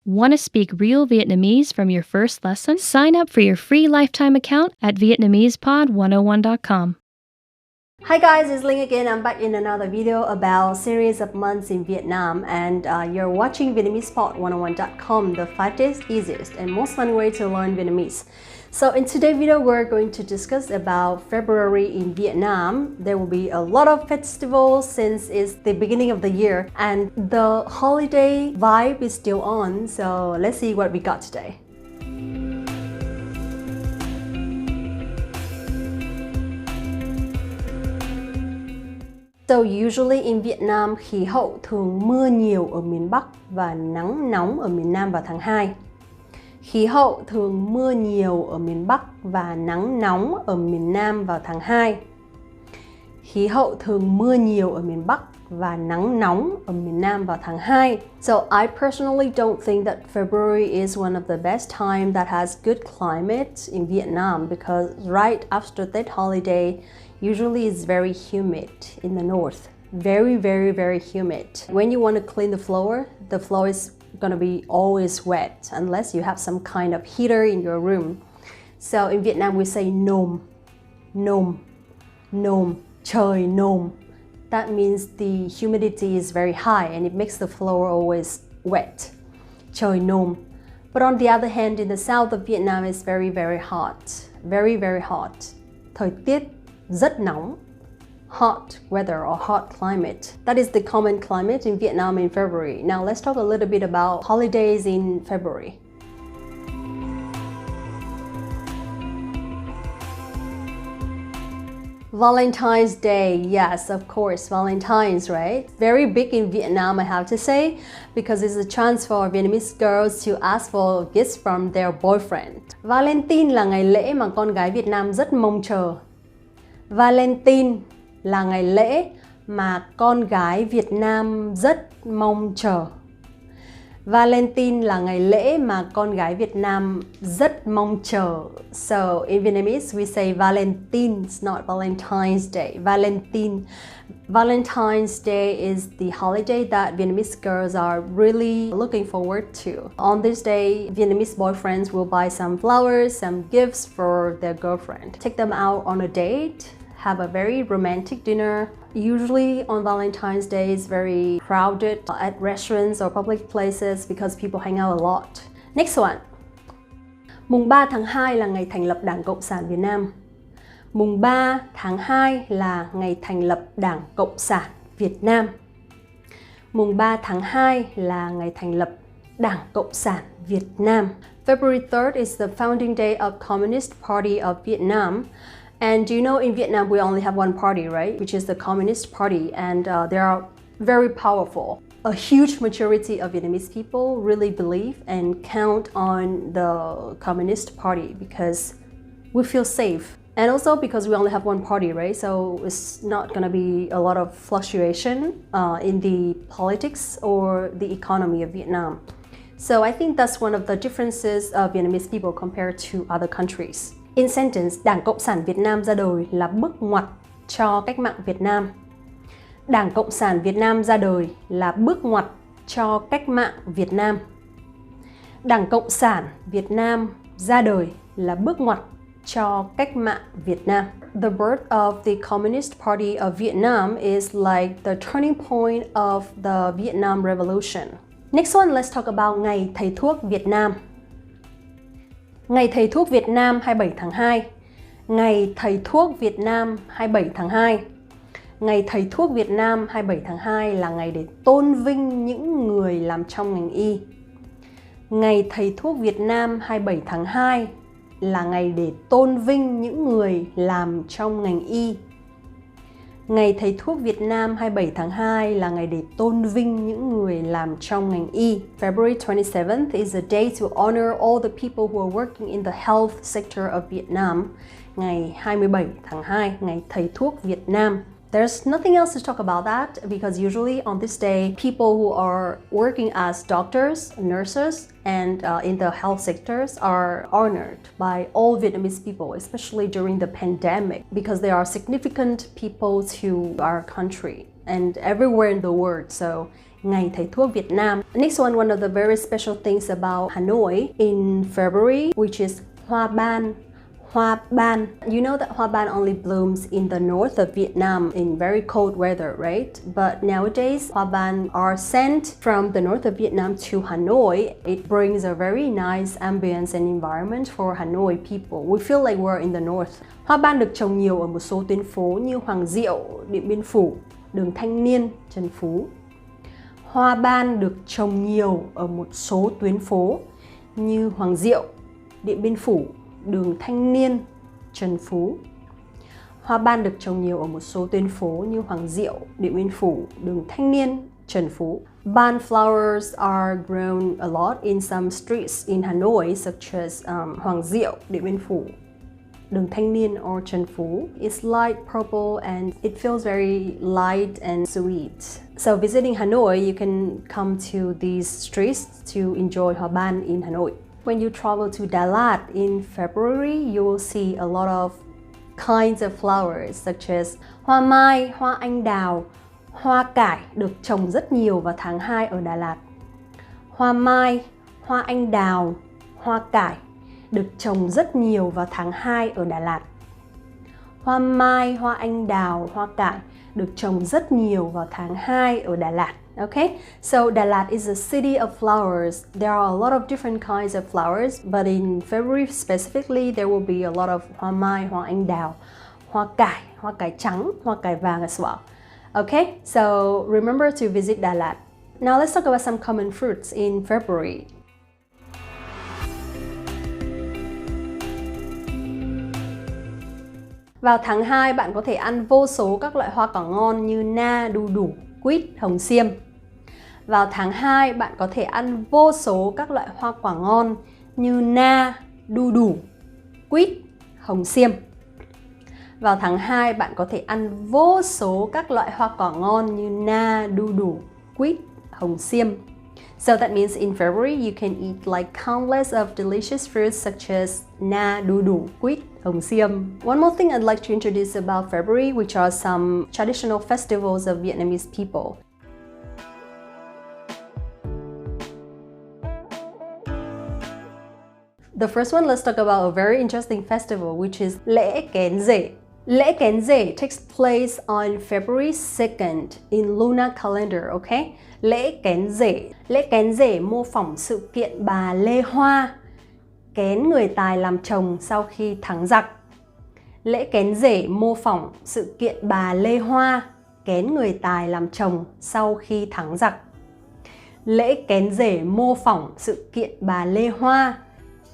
Want to speak real Vietnamese from your first lesson? Sign up for your free lifetime account at Vietnamesepod101.com. Hi guys, it's Linh again. I'm back in another video about series of months in Vietnam, and you're watching Vietnamesepod101.com, the 5 easiest and most fun way to learn Vietnamese. So in today's video, we're going to discuss about February in Vietnam. There will be a lot of festivals since it's the beginning of the year and the holiday vibe is still on. So let's see what we got today. So usually in Vietnam, khí hậu thường mưa nhiều ở miền Bắc và nắng nóng ở miền Nam vào tháng 2. Khí hậu thường mưa nhiều ở miền Bắc và nắng nóng ở miền Nam vào tháng 2. Khí hậu thường mưa nhiều ở miền Bắc và nắng nóng ở miền Nam vào tháng 2. So I personally don't think that February is one of the best time that has good climate in Vietnam, because right after that holiday, usually it's very humid in the north. Very, very, very humid. When you want to clean the floor is gonna be always wet unless you have some kind of heater in your room. So in Vietnam we say nồm, nồm, nồm, trời nồm. That means the humidity is very high and it makes the floor always wet. Trời nồm. But on the other hand, in the south of Vietnam, it's very, very hot. Very, very hot. Thời tiết rất nóng. Hot weather or hot climate. That is the common climate in Vietnam in February. Now let's talk a little bit about holidays in February. Valentine's Day, yes, of course, Valentine's, right? Very big in Vietnam, I have to say, because it's a chance for Vietnamese girls to ask for gifts from their boyfriend. Valentine là ngày lễ mà con gái Việt Nam rất mong chờ. Valentine là ngày lễ mà con gái Việt Nam rất mong chờ. Valentine là ngày lễ mà con gái Việt Nam rất mong chờ. So in Vietnamese we say Valentine, it's not Valentine's Day. Valentine. Valentine's Day is the holiday that Vietnamese girls are really looking forward to. On this day, Vietnamese boyfriends will buy some flowers, some gifts for their girlfriend. Take them out on a date. Have a very romantic dinner. Usually on Valentine's Day is very crowded at restaurants or public places because people hang out a lot. Next one. Mùng 3 tháng 2 là ngày thành lập Đảng Cộng sản Việt Nam. Mùng 3 tháng 2 là ngày thành lập Đảng Cộng sản Việt Nam. Mùng 3 tháng 2 là ngày thành lập Đảng Cộng sản Việt Nam. February 3rd is the founding day of Communist Party of Vietnam. And you know, in Vietnam, we only have one party, right? Which is the Communist Party, and they are very powerful. A huge majority of Vietnamese people really believe and count on the Communist Party because we feel safe. And also because we only have one party, right? So it's not going to be a lot of fluctuation in the politics or the economy of Vietnam. So I think that's one of the differences of Vietnamese people compared to other countries. In sentence, Đảng Cộng sản Việt Nam ra đời là bước ngoặt cho cách mạng Việt Nam. Đảng Cộng sản Việt Nam ra đời là bước ngoặt cho cách mạng Việt Nam. Đảng Cộng sản Việt Nam ra đời là bước ngoặt cho cách mạng Việt Nam. The birth of the Communist Party of Vietnam is like the turning point of the Vietnam Revolution. Next one, let's talk about Ngày Thầy thuốc Việt Nam. Ngày Thầy thuốc Việt Nam 27 tháng 2. Ngày Thầy thuốc Việt Nam 27 tháng 2. Ngày Thầy thuốc Việt Nam 27 tháng 2 là ngày để tôn vinh những người làm trong ngành y. Ngày Thầy thuốc Việt Nam 27 tháng 2 là ngày để tôn vinh những người làm trong ngành y. Ngày Thầy thuốc Việt Nam 27 tháng 2 là ngày để tôn vinh những người làm trong ngành y. February 27th is a day to honor all the people who are working in the health sector of Vietnam. Ngày 27 tháng 2, ngày Thầy thuốc Việt Nam. There's nothing else to talk about that because usually on this day, people who are working as doctors, nurses, and in the health sectors are honored by all Vietnamese people, especially during the pandemic, because they are significant people to our country and everywhere in the world. So Ngày Thầy thuốc Việt Nam. Next one of the very special things about Hanoi in February, which is hoa ban. Hoa ban. You know that hoa ban only blooms in the north of Vietnam in very cold weather, right? But nowadays, hoa ban are sent from the north of Vietnam to Hanoi. It brings a very nice ambience and environment for Hanoi people. We feel like we're in the north. Hoa ban được trồng nhiều ở một số tuyến phố như Hoàng Diệu, Điện Biên Phủ, đường Thanh Niên, Trần Phú. Hoa ban được trồng nhiều ở một số tuyến phố như Hoàng Diệu, Điện Biên Phủ, đường Thanh Niên, Trần Phú. Hoa ban được trồng nhiều ở một số tuyến phố như Hoàng Diệu, Điện Biên Phủ, đường Thanh Niên, Trần Phú. Ban flowers are grown a lot in some streets in Hanoi, such as Hoàng Diệu, Điện Biên Phủ, đường Thanh Niên or Trần Phú. It's light purple and it feels very light and sweet. So visiting Hanoi, you can come to these streets to enjoy hoa ban in Hanoi. When you travel to Đà Lạt in February, you will see a lot of kinds of flowers such as hoa mai, hoa anh đào, hoa cải được trồng rất nhiều vào tháng 2 ở Đà Lạt. Hoa mai, hoa anh đào, hoa cải được trồng rất nhiều vào tháng 2 ở Đà Lạt. Hoa mai, hoa anh đào, hoa cải được trồng rất nhiều vào tháng 2 ở Đà Lạt. Okay, so Đà Lạt is a city of flowers. There are a lot of different kinds of flowers, but in February specifically, there will be a lot of hoa mai, hoa anh đào, hoa cải trắng, hoa cải vàng as well. Okay, so remember to visit Đà Lạt. Now let's talk about some common fruits in February. Vào tháng 2, bạn có thể ăn vô số các loại hoa quả ngon như na, đu đủ, quýt, hồng xiêm. Vào tháng 2, bạn có thể ăn vô số các loại hoa quả ngon như na, đu đủ, quýt, hồng xiêm. Vào tháng 2, bạn có thể ăn vô số các loại hoa quả ngon như na, đu đủ, quýt, hồng xiêm. So that means in February, you can eat like countless of delicious fruits such as na, đu đủ, quýt, hồng xiêm. One more thing I'd like to introduce about February, which are some traditional festivals of Vietnamese people. The first one, let's talk about a very interesting festival, which is lễ Kén Rể. Lễ Kén Rể takes place on February 2nd in lunar calendar, okay? Lễ Kén Rể. Lễ Kén Rể mô phỏng sự kiện bà Lê Hoa kén người tài làm chồng sau khi thắng giặc. Lễ Kén Rể mô phỏng sự kiện bà Lê Hoa kén người tài làm chồng sau khi thắng giặc. Lễ Kén Rể mô phỏng sự kiện bà Lê Hoa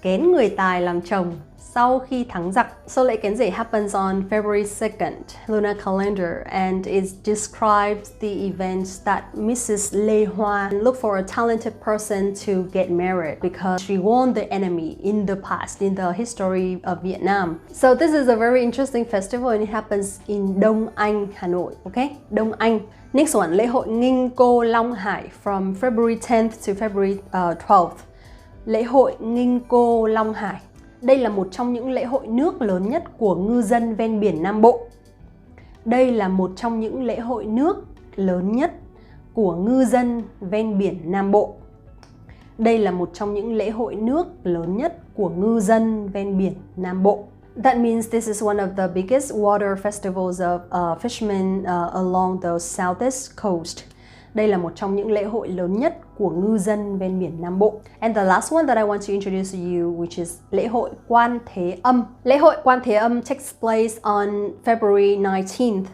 kén người tài làm chồng sau khi thắng giặc. So lễ Kén Rể happens on February 2nd, lunar calendar, and it describes the events that Mrs. Lê Hoa looked for a talented person to get married because she won the enemy in the past, in the history of Vietnam. So this is a very interesting festival and it happens in Đông Anh, Hanoi. Okay, Đông Anh. Next one, lễ hội Nghinh Cô Long Hải from February 10th to February 12th. Lễ hội Nghinh Cô Long Hải. Đây là một trong những lễ hội nước lớn nhất của ngư dân ven biển Nam Bộ. Đây là một trong những lễ hội nước lớn nhất của ngư dân ven biển Nam Bộ. Đây là một trong những lễ hội nước lớn nhất của ngư dân ven biển Nam Bộ. That means this is one of the biggest water festivals of fishermen along the southeast coast. Đây là một trong những lễ hội lớn nhất của ngư dân ven biển Nam Bộ. And the last one that I want to introduce to you, which is lễ hội Quan Thế Âm. Lễ hội Quan Thế Âm takes place on February 19th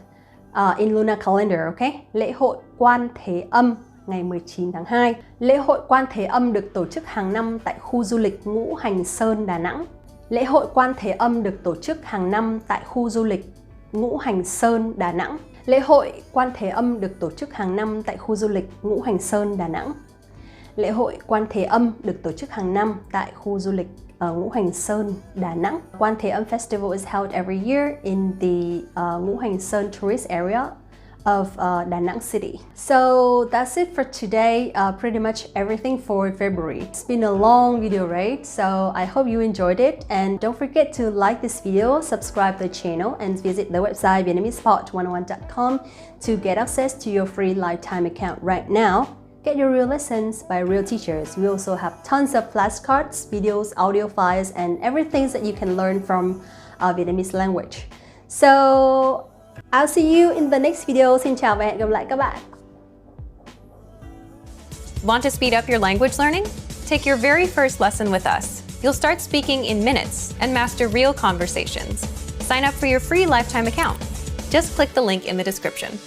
in lunar calendar, okay? Lễ hội Quan Thế Âm ngày 19 tháng 2. Lễ hội Quan Thế Âm được tổ chức hàng năm tại khu du lịch Ngũ Hành Sơn, Đà Nẵng. Lễ hội Quan Thế Âm được tổ chức hàng năm tại khu du lịch Ngũ Hành Sơn, Đà Nẵng. Lễ hội Quan Thế Âm được tổ chức hàng năm tại khu du lịch Ngũ Hành Sơn, Đà Nẵng. Lễ hội Quan Thế Âm được tổ chức hàng năm tại khu du lịch Ngũ Hành Sơn, Đà Nẵng. Quan Thế Âm Festival is held every year in the Ngũ Hành Sơn tourist area of Da Nang City. So that's it for today. Pretty much everything for February. It's been a long video, right? So I hope you enjoyed it, and don't forget to like this video, subscribe to the channel, and visit the website VietnamesePod101.com to get access to your free lifetime account right now. Get your real lessons by real teachers. We also have tons of flashcards, videos, audio files, and everything that you can learn from Vietnamese language. So, I'll see you in the next video. Xin chào và hẹn gặp lại các bạn. Want to speed up your language learning? Take your very first lesson with us. You'll start speaking in minutes and master real conversations. Sign up for your free lifetime account. Just click the link in the description.